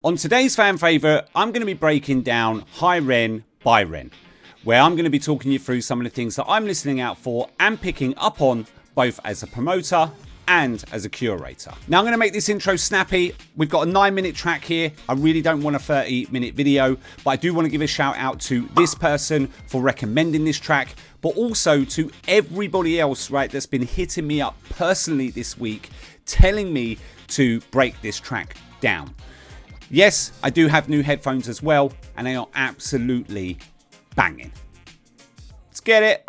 On today's fan favourite, I'm going to be breaking down High Ren by Ren, where I'm going to be talking you through some of the things that I'm listening out for and picking up on, both as a promoter and as a curator. Now I'm going to make this intro snappy. We've got a 9-minute track here. I really don't want a 30-minute video, but I do want to give a shout out to this person for recommending this track, but also to everybody else, right, that's been hitting me up personally this week, telling me to break this track down. Yes, I do have new headphones as well, and they are absolutely banging. Let's get it.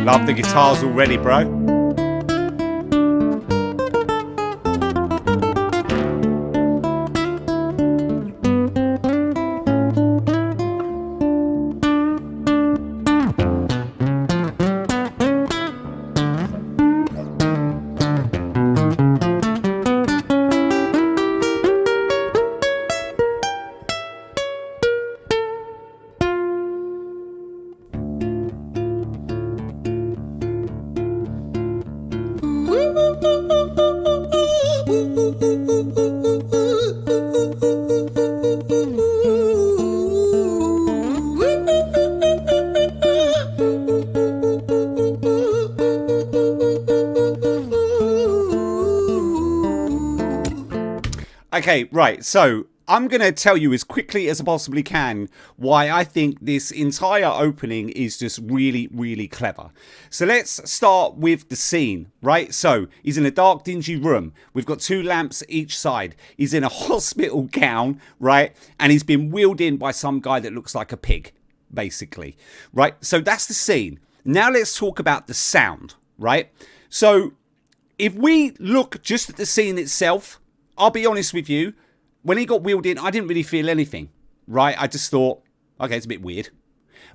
Love the guitars already, bro. Okay, right, so I'm going to tell you as quickly as I possibly can why I think this entire opening is just really, really clever. So let's start with the scene, right? So he's in a dark, dingy room. We've got 2 lamps each side. He's in a hospital gown, right? And he's been wheeled in by some guy that looks like a pig, basically, right? So that's the scene. Now let's talk about the sound, right? So if we look just at the scene itself, I'll be honest with you, when he got wheeled in, I didn't really feel anything, right? I just thought, okay, it's a bit weird.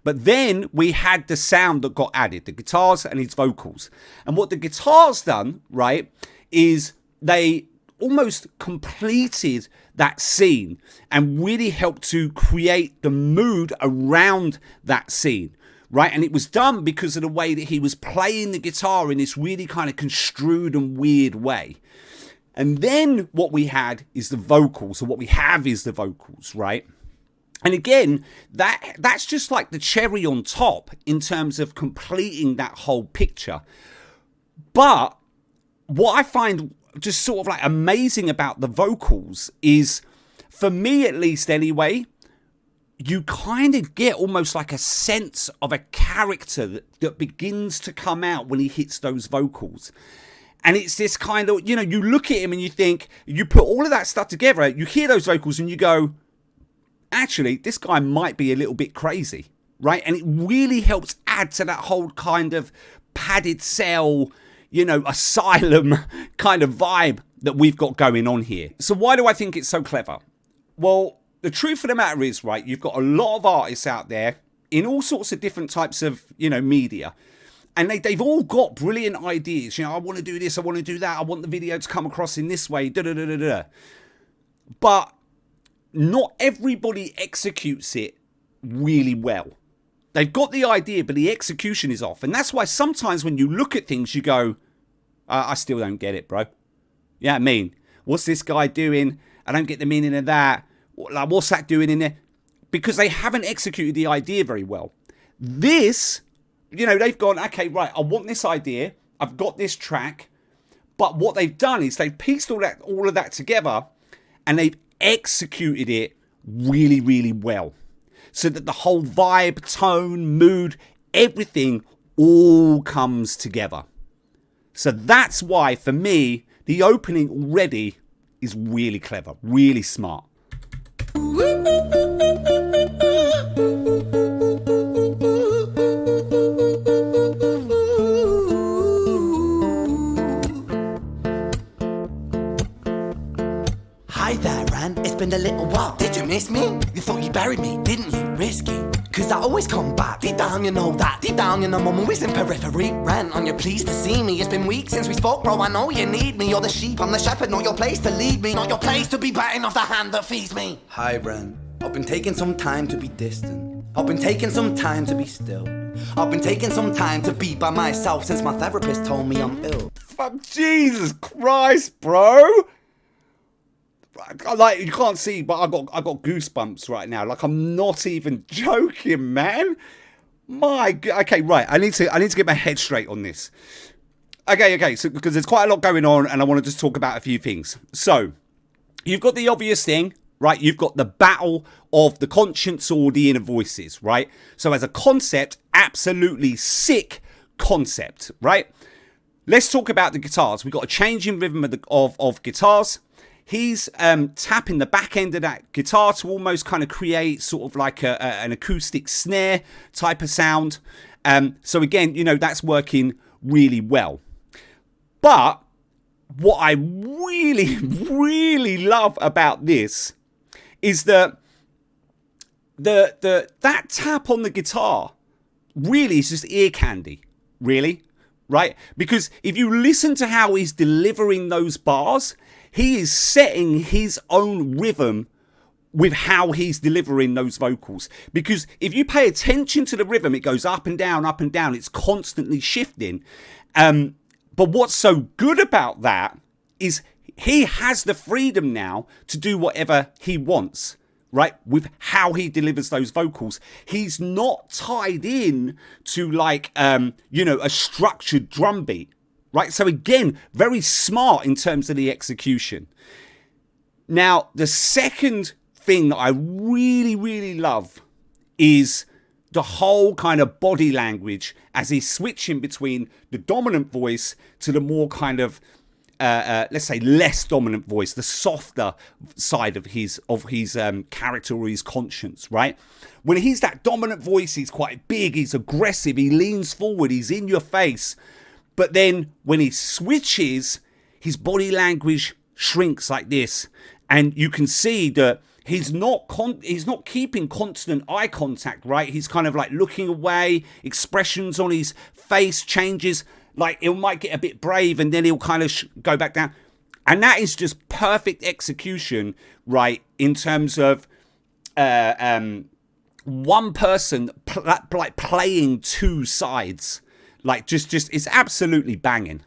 But then we had the sound that got added, the guitars and his vocals. And what the guitars done, right, is they almost completed that scene and really helped to create the mood around that scene, right? And it was done because of the way that he was playing the guitar in this really kind of construed and weird way. And then what we had is the vocals, or what we have is the vocals, right? And again, that's just like the cherry on top in terms of completing that whole picture. But what I find just sort of like amazing about the vocals is, for me at least anyway, you kind of get almost like a sense of a character that begins to come out when he hits those vocals. And it's this kind of, you know, you look at him and you think, you put all of that stuff together, you hear those vocals and you go, actually, this guy might be a little bit crazy, right? And it really helps add to that whole kind of padded cell, you know, asylum kind of vibe that we've got going on here. So why do I think it's so clever? Well, the truth of the matter is, right, you've got a lot of artists out there in all sorts of different types of, you know, media. And they've all got brilliant ideas. You know, I want to do this, I want to do that, I want the video to come across in this way, da-da-da-da-da. But not everybody executes it really well. They've got the idea, but the execution is off. And that's why sometimes when you look at things, you go, I still don't get it, bro. Yeah, I mean, what's this guy doing? I don't get the meaning of that. Like, what's that doing in there? Because they haven't executed the idea very well. This, you know, they've gone, okay, right, I want this idea. I've got this track. But what they've done is they've pieced all of that together and they've executed it really, really well. So that the whole vibe, tone, mood, everything all comes together. So that's why, for me, the opening already is really clever, really smart. Hi there, Ran. It's been a little while. Did you miss me? You thought you buried me, didn't you? Risky. Cause I always come back. Deep down down, you know that. Deep down, you know I'm always in periphery. Rent on your pleased to see me. It's been weeks since we spoke, bro. I know you need me. You're the sheep, I'm the shepherd. Not your place to lead me. Not your place to be biting off the hand that feeds me. Hi, Ren. I've been taking some time to be distant. I've been taking some time to be still. I've been taking some time to be by myself since my therapist told me I'm ill. Fuck, Jesus Christ, bro. Like, you can't see, but I got goosebumps right now. Like, I'm not even joking, man. My God. Okay, right. I need to get my head straight on this. Okay. So because there's quite a lot going on, and I want to just talk about a few things. So, you've got the obvious thing, right? You've got the battle of the conscience or the inner voices, right? So, as a concept, absolutely sick concept, right? Let's talk about the guitars. We've got a change in rhythm of guitars. He's tapping the back end of that guitar to almost kind of create sort of like an acoustic snare type of sound. So again, you know, that's working really well. But what I really, really love about this is that that tap on the guitar really is just ear candy, really, right? Because if you listen to how he's delivering those bars, he is setting his own rhythm with how he's delivering those vocals. Because if you pay attention to the rhythm, it goes up and down, up and down. It's constantly shifting. But what's so good about that is he has the freedom now to do whatever he wants, right? With how he delivers those vocals. He's not tied in to like, you know, a structured drum beat. Right, so again, very smart in terms of the execution. Now, the second thing that I really, really love is the whole kind of body language as he's switching between the dominant voice to the more kind of, let's say, less dominant voice, the softer side of his character or his conscience, right? When he's that dominant voice, he's quite big, he's aggressive, he leans forward, he's in your face. But then when he switches, his body language shrinks like this. And you can see that he's not keeping constant eye contact, right? He's kind of like looking away, expressions on his face changes. Like it might get a bit brave and then he'll kind of go back down. And that is just perfect execution, right? In terms of one person like playing two sides. Like, just it's absolutely banging.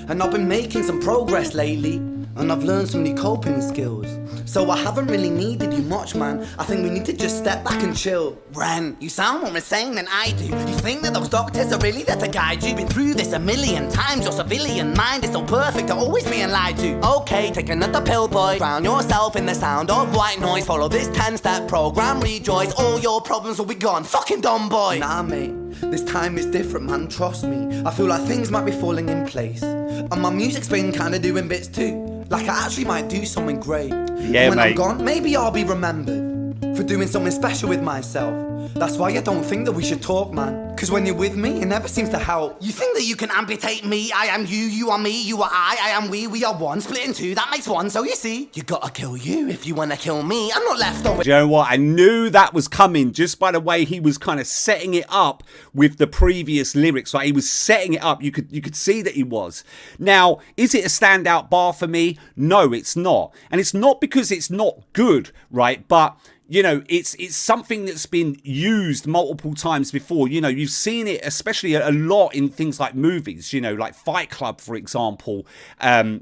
And I've been making some progress lately, and I've learned some new coping skills. So I haven't really needed you much, man. I think we need to just step back and chill. Ren, you sound more insane than I do. You think that those doctors are really there to guide you? Been through this a million times. Your civilian mind is so perfect to always being lied to. Okay, take another pill, boy. Drown yourself in the sound of white noise. Follow this 10-step program, rejoice. All your problems will be gone. Fucking dumb boy. Nah, mate. This time is different, man, trust me. I feel like things might be falling in place. And my music's been kinda doing bits too. Like I actually might do something great. Yeah, when mate. I'm gone, maybe I'll be remembered for doing something special with myself. That's why I don't think that we should talk, man. Cause when you're with me, it never seems to help. You think that you can amputate me? I am you, you are me, you are I am we are one. Split in two, that makes one. So you see, you gotta kill you if you wanna kill me. I'm not left over. Do you know what? I knew that was coming just by the way he was kind of setting it up with the previous lyrics. Like he was setting it up. You could see that he was. Now, is it a standout bar for me? No, it's not. And it's not because it's not good, right? But you know, it's something that's been used multiple times before. You know, you've seen it, especially a lot in things like movies, you know, like Fight Club, for example,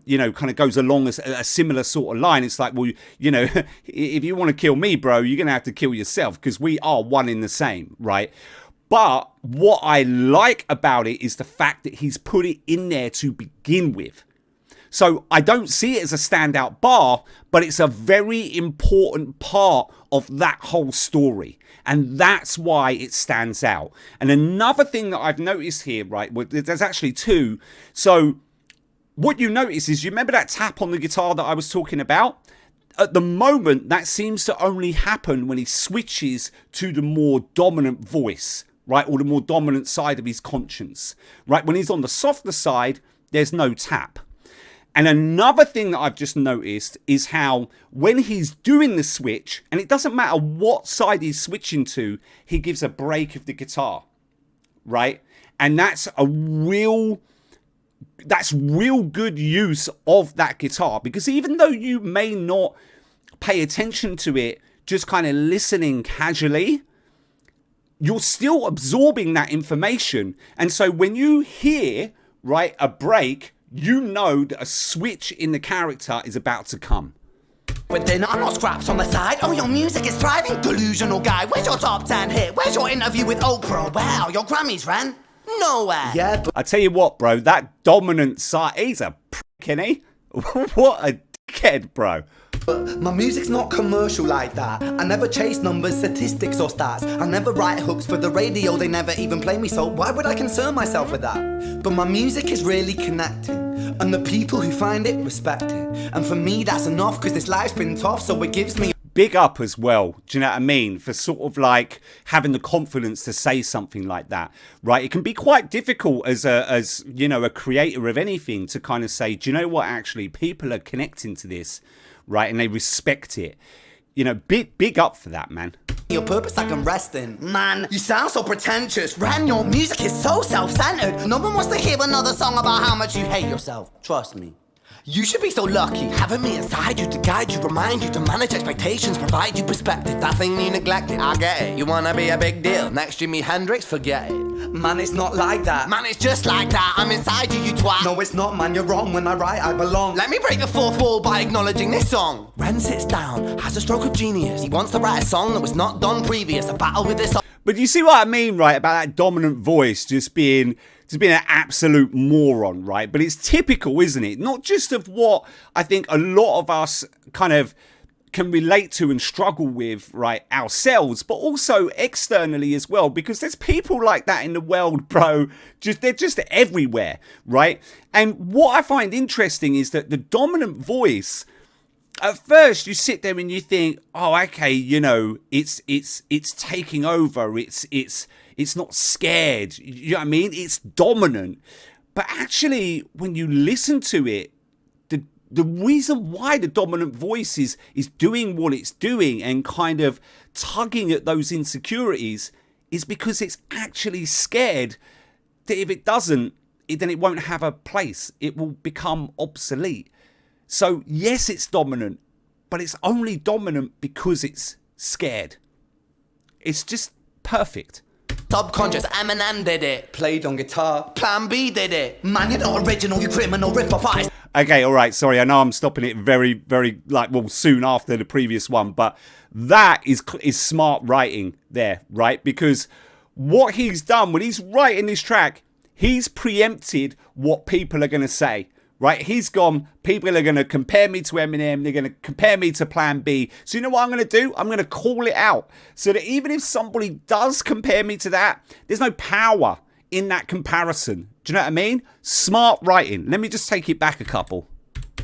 you know, kind of goes along as a similar sort of line. It's like, well, you know, if you want to kill me, bro, you're going to have to kill yourself because we are one in the same, right? But what I like about it is the fact that he's put it in there to begin with. So I don't see it as a standout bar, but it's a very important part of that whole story. And that's why it stands out. And another thing that I've noticed here, right, well, there's actually two. So what you notice is, you remember that tap on the guitar that I was talking about? At the moment, that seems to only happen when he switches to the more dominant voice, right? Or the more dominant side of his conscience, right? When he's on the softer side, there's no tap. And another thing that I've just noticed is how when he's doing the switch, and it doesn't matter what side he's switching to, he gives a break of the guitar, right? And that's real good use of that guitar, because even though you may not pay attention to it, just kind of listening casually, you're still absorbing that information. And so when you hear, right, a break, you know that a switch in the character is about to come. But then I'm not scraps on the side. Oh, your music is thriving, delusional guy. Where's your top 10 hit? Where's your interview with Oprah? Wow, your Grammys ran nowhere. Yeah, but I tell you what, bro, that dominant side, he's a prick, isn't he? What a dickhead, bro. My music's not commercial like that. I never chase numbers, statistics or stats. I never write hooks for the radio, they never even play me, so why would I concern myself with that? But my music is really connecting, and the people who find it respect it. And for me that's enough, cause this life's been tough, so it gives me big up as well, do you know what I mean, for sort of like having the confidence to say something like that, right? It can be quite difficult as a creator of anything to kind of say, do you know what, actually people are connecting to this, right, and they respect it. You know, big up for that, man. Your purpose I can rest in. Man, you sound so pretentious. Ran, your music is so self-centered. No one wants to hear another song about how much you hate yourself. Trust me. You should be so lucky, having me inside you to guide you, remind you to manage expectations, provide you perspective. That thing you neglected, I get it. You wanna be a big deal, next Jimi Hendrix, forget it. Man, it's not like that. Man, it's just like that. I'm inside you, you twat. No, it's not, man, you're wrong. When I write, I belong. Let me break the fourth wall by acknowledging this song. Ren sits down, has a stroke of genius. He wants to write a song that was not done previous. A battle with this. But you see what I mean, right, about that dominant voice just being an absolute moron, right? But it's typical, isn't it? Not just of what I think a lot of us kind of can relate to and struggle with, right, ourselves, but also externally as well, because there's people like that in the world, bro. They're just everywhere, right? And what I find interesting is that the dominant voice, at first you sit there and you think, oh, okay, you know, it's taking over, it's not scared, you know what I mean? It's dominant. But actually, when you listen to it, the reason why the dominant voice is doing what it's doing and kind of tugging at those insecurities is because it's actually scared that if it doesn't, then it won't have a place. It will become obsolete. So yes, it's dominant, but it's only dominant because it's scared. It's just perfect. Subconscious, Eminem did it. Played on guitar. Plan B did it. Man, you're not original, you criminal rip-off artist. Okay, all right, sorry, I know I'm stopping it very, very, soon after the previous one, but that is smart writing there, right? Because what he's done when he's writing this track, he's preempted what people are going to say, right? He's gone, people are going to compare me to Eminem, they're going to compare me to Plan B. So you know what I'm going to do? I'm going to call it out so that even if somebody does compare me to that, there's no power in that comparison. Do you know what I mean? Smart writing. Let me just take it back a couple.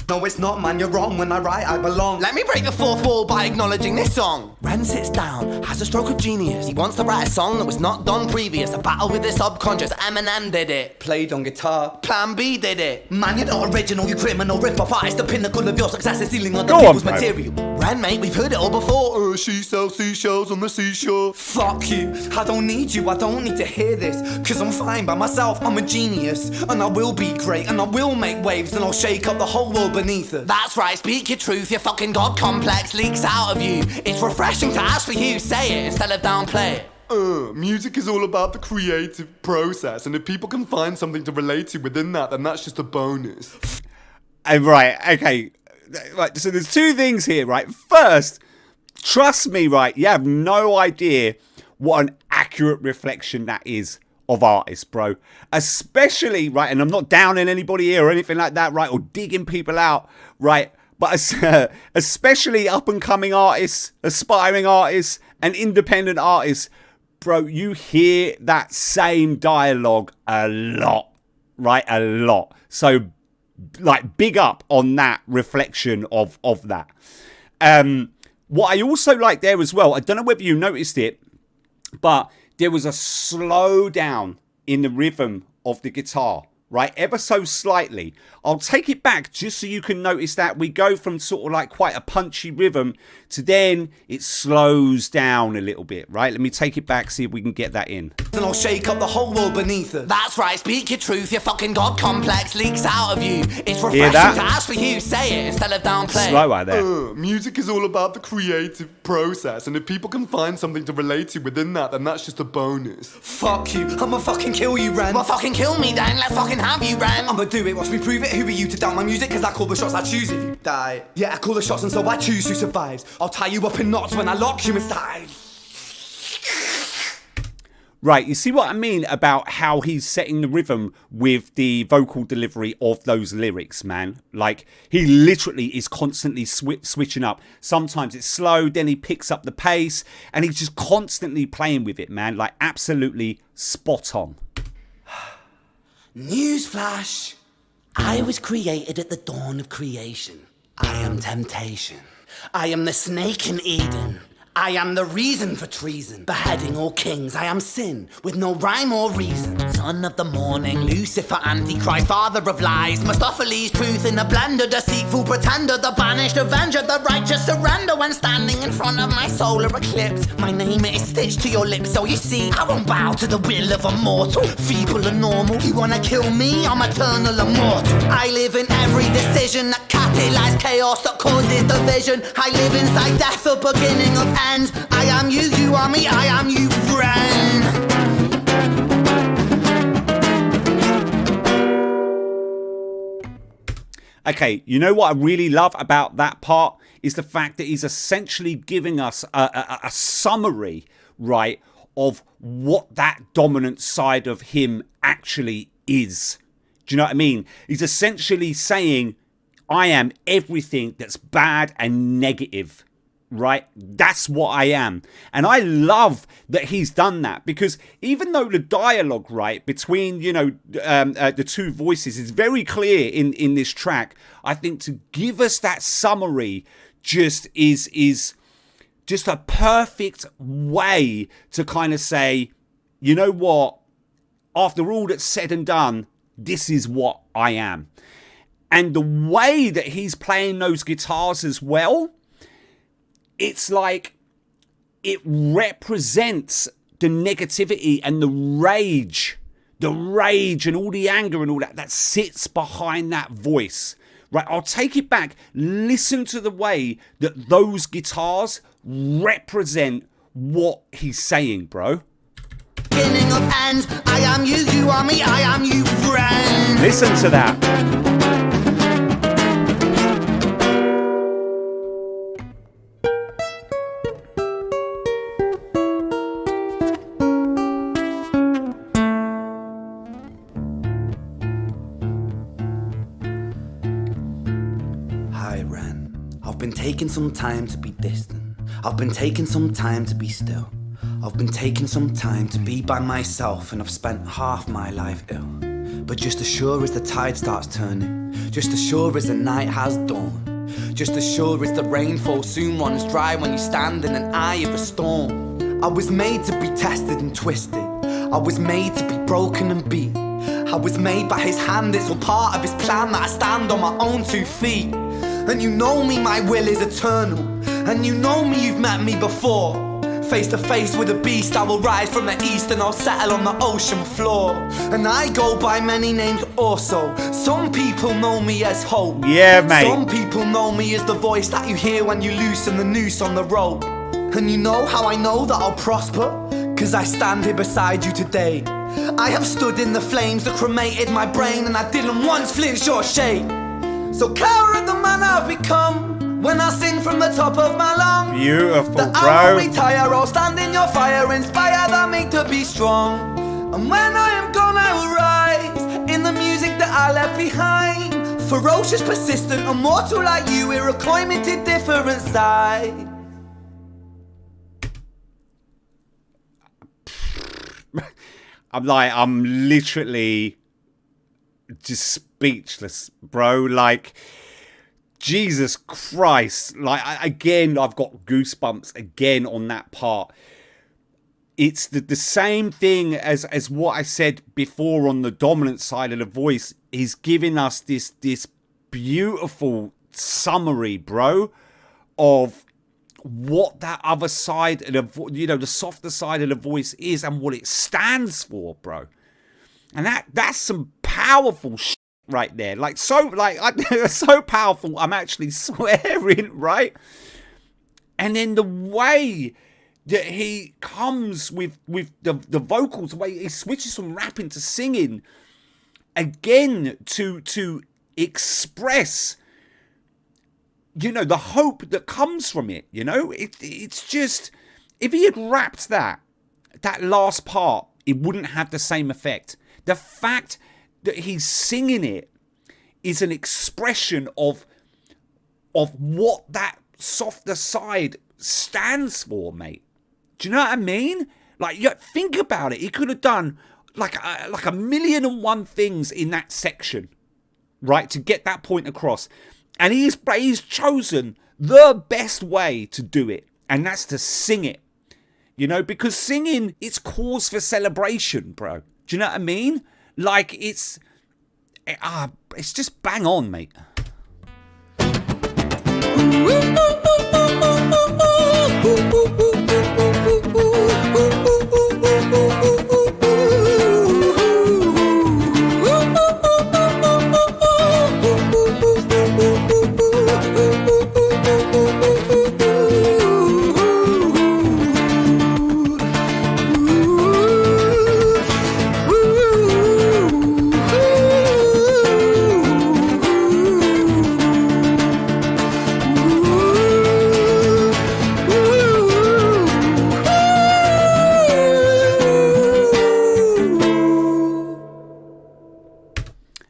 No, it's not, man, you're wrong. When I write, I belong. Let me break the fourth wall by acknowledging this song. Ren sits down, has a stroke of genius. He wants to write a song that was not done previous. A battle with his subconscious. Eminem did it. Played on guitar. Plan B did it. Man, you're not original, you criminal rip-off artist. The pinnacle of your success is stealing other people's material. Ren, mate, we've heard it all before. She sells seashells on the seashore. Fuck you, I don't need you, I don't need to hear this. Cause I'm fine by myself, I'm a genius. And I will be great, and I will make waves. And I'll shake up the whole world beneath us. That's right, speak your truth, your fucking god complex leaks out of you. It's refreshing to actually hear you say it instead of downplay it. Music is all about the creative process, and if people can find something to relate to within that, then that's just a bonus. Right, okay. Right, so there's two things here, right? First, trust me, right, you have no idea what an accurate reflection that is of artists, bro. Especially, right, and I'm not downing anybody here or anything like that, right, or digging people out, right, but especially up-and-coming artists, aspiring artists, and independent artists, bro, you hear that same dialogue a lot, right, a lot. So, like, big up on that reflection of that. What I also like there as well, I don't know whether you noticed it, but there was a slow down in the rhythm of the guitar, right? Ever so slightly. I'll take it back just so you can notice that we go from sort of like quite a punchy rhythm to then it slows down a little bit, right? Let me take it back, see if we can get that in. And I'll shake up the whole world beneath us. That's right, speak your truth, your fucking God complex leaks out of you. It's refreshing to ask for you, say it instead of downplay. Slower there. Music is all about the creative process, and if people can find something to relate to within that, then that's just a bonus. Fuck you, I'ma fucking kill you, Ren. Well, fucking kill me then, let's fucking have you, Ren. I'ma do it, watch me prove it. Who are you to doubt my music? Cause I call the shots I choose if you die. Yeah, I call the shots and so I choose who survives. I'll tie you up in knots when I lock you inside. Right, you see what I mean about how he's setting the rhythm with the vocal delivery of those lyrics, man? Like, he literally is constantly switching up. Sometimes it's slow, then he picks up the pace, and he's just constantly playing with it, man. Like, absolutely spot on. Newsflash. I was created at the dawn of creation. I am temptation. I am the snake in Eden. I am the reason for treason, beheading all kings. I am sin, with no rhyme or reason. Son of the morning, Lucifer, Antichrist, father of lies. Mephistophelies, truth in a blender, deceitful pretender, the banished avenger, the righteous surrender. When standing in front of my solar eclipse, my name is stitched to your lips. So you see, I won't bow to the will of a mortal, feeble and normal. You wanna kill me? I'm eternal immortal. I live in every decision that catalyzes chaos, that causes division. I live inside death, the beginning of ends. I am you, you are me, I am you, friend. Okay, you know what I really love about that part is the fact that he's essentially giving us a summary, right, of what that dominant side of him actually is. Do you know what I mean? He's essentially saying, I am everything that's bad and negative. Right, that's what I am. And I love that he's done that, because even though the dialogue, right, between, you know, the two voices is very clear in this track, I think to give us that summary just is just a perfect way to kind of say, you know what, after all that's said and done, this is what I am. And the way that he's playing those guitars as well, it's like it represents the negativity and the rage and all the anger and all that sits behind that voice. Right, I'll take it back. Listen to the way that those guitars represent what he's saying, bro. Beginning of ends, I am you, you are me, I am you, friend. Listen to that. I've been taking some time to be distant. I've been taking some time to be still. I've been taking some time to be by myself, and I've spent half my life ill. But just as sure as the tide starts turning, just as sure as the night has dawned, just as sure as the rainfall soon runs dry when you stand in an eye of a storm. I was made to be tested and twisted. I was made to be broken and beat. I was made by his hand, it's all part of his plan that I stand on my own 2 feet. And you know me, my will is eternal. And you know me, you've met me before. Face to face with a beast, I will rise from the east and I'll settle on the ocean floor. And I go by many names also. Some people know me as hope. Yeah, mate. Some people know me as the voice that you hear when you loosen the noose on the rope. And you know how I know that I'll prosper? Cause I stand here beside you today. I have stood in the flames that cremated my brain, and I didn't once flinch your shade. So cower at the man I've become when I sing from the top of my lungs. Beautiful, that bro. I won't retire, I'll stand in your fire, inspired by me to be strong. And when I am gone, I will rise in the music that I left behind. Ferocious, persistent, immortal like you, we're a climate different side. I'm literally just speechless, bro. Like, Jesus Christ. Like, again, I've got goosebumps again on that part. it's the same thing as what I said before on the dominant side of the voice. Is giving us this beautiful summary, bro, of what that other side of the softer side of the voice is and what it stands for, bro. And that's some powerful shit right there. Like so powerful. I'm actually swearing, right? And then the way that he comes with the vocals, the way he switches from rapping to singing, again to express, the hope that comes from it. It's just, if he had rapped that last part, it wouldn't have the same effect. The fact that he's singing it is an expression of what that softer side stands for, mate. Do you know what I mean? Like, think about it. He could have done like a million and one things in that section, right, to get that point across. And he's chosen the best way to do it, and that's to sing it. Because singing, it's cause for celebration, bro. Do you know what I mean? Like, it's just bang on, mate.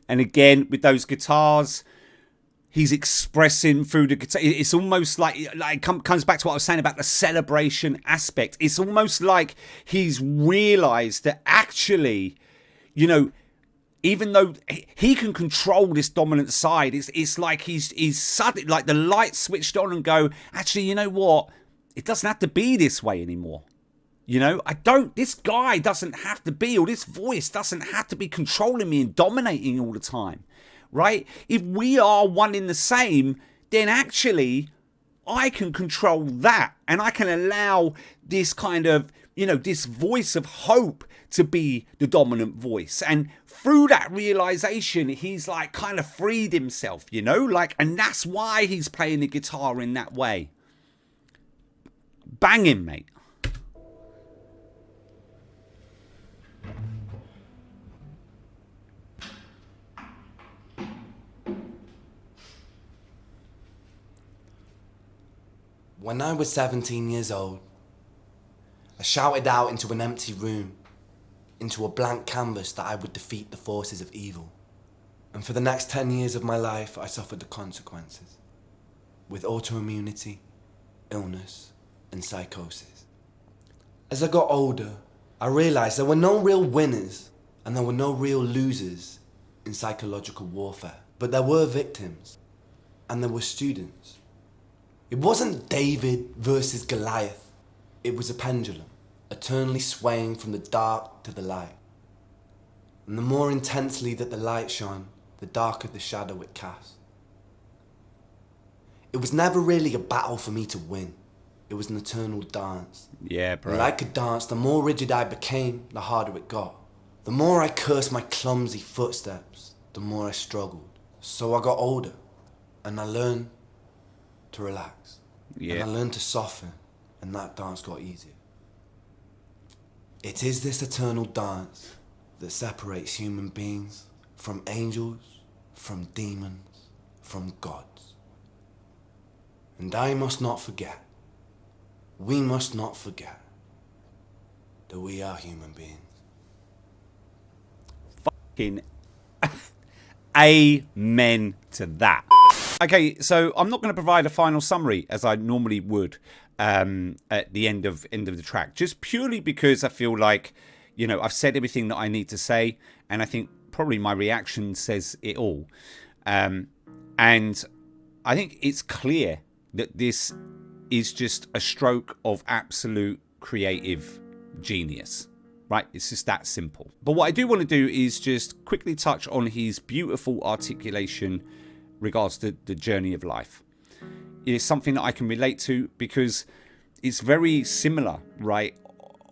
And again, with those guitars, he's expressing through the guitar. It's almost like it comes back to what I was saying about the celebration aspect. It's almost like he's realized that actually, even though he can control this dominant side, it's like he's suddenly, like the light switched on and go, actually, you know what? It doesn't have to be this way anymore. This guy doesn't have to be, or this voice doesn't have to be controlling me and dominating all the time, right? If we are one in the same, then actually I can control that, and I can allow this kind of, this voice of hope to be the dominant voice. And through that realization, he's like kind of freed himself, and that's why he's playing the guitar in that way. Banging, mate. When I was 17 years old, I shouted out into an empty room, into a blank canvas, that I would defeat the forces of evil. And for the next 10 years of my life, I suffered the consequences, with autoimmunity, illness, and psychosis. As I got older, I realized there were no real winners and there were no real losers in psychological warfare. But there were victims, and there were students. It wasn't David versus Goliath. It was a pendulum, eternally swaying from the dark to the light. And the more intensely that the light shone, the darker the shadow it cast. It was never really a battle for me to win. It was an eternal dance. Yeah, bro. And like a dance, the more rigid I became, the harder it got. The more I cursed my clumsy footsteps, the more I struggled. So I got older, and I learned to relax. Yeah. And I learned to soften, and that dance got easier. It is this eternal dance that separates human beings from angels, from demons, from gods. And I must not forget, we must not forget, that we are human beings. Fucking amen to that. Okay, so I'm not going to provide a final summary as I normally would at the end of the track, just purely because I feel like, I've said everything that I need to say, and I think probably my reaction says it all. And I think it's clear that this is just a stroke of absolute creative genius. Right? It's just that simple. But what I do want to do is just quickly touch on his beautiful articulation regards to the journey of life. It is something that I can relate to because it's very similar, right,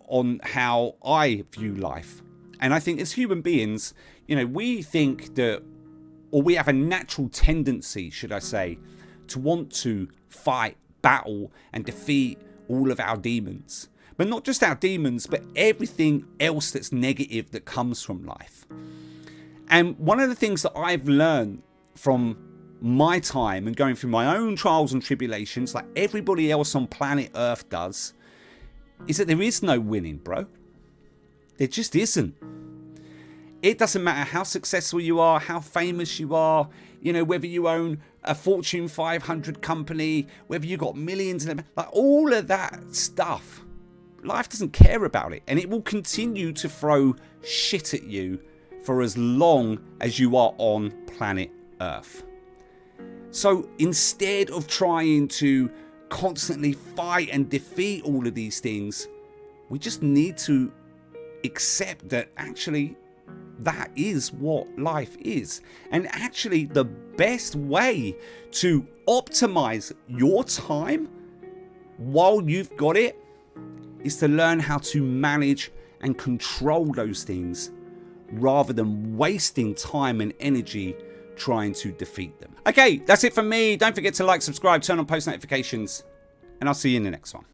on how I view life. And I think as human beings, you know, we think that, or we have a natural tendency, should I say, to want to fight, battle, and defeat all of our demons. But not just our demons, but everything else that's negative that comes from life. And one of the things that I've learned from my time and going through my own trials and tribulations, like everybody else on planet Earth does, is that there is no winning, bro. There just isn't. It doesn't matter how successful you are, how famous you are, you know, whether you own a Fortune 500 company, whether you got millions, like all of that stuff. Life doesn't care about it, and it will continue to throw shit at you for as long as you are on planet Earth. So instead of trying to constantly fight and defeat all of these things, we just need to accept that actually that is what life is. And actually the best way to optimize your time while you've got it is to learn how to manage and control those things rather than wasting time and energy trying to defeat them. Okay, that's it from me. Don't forget to like, subscribe, turn on post notifications, and I'll see you in the next one.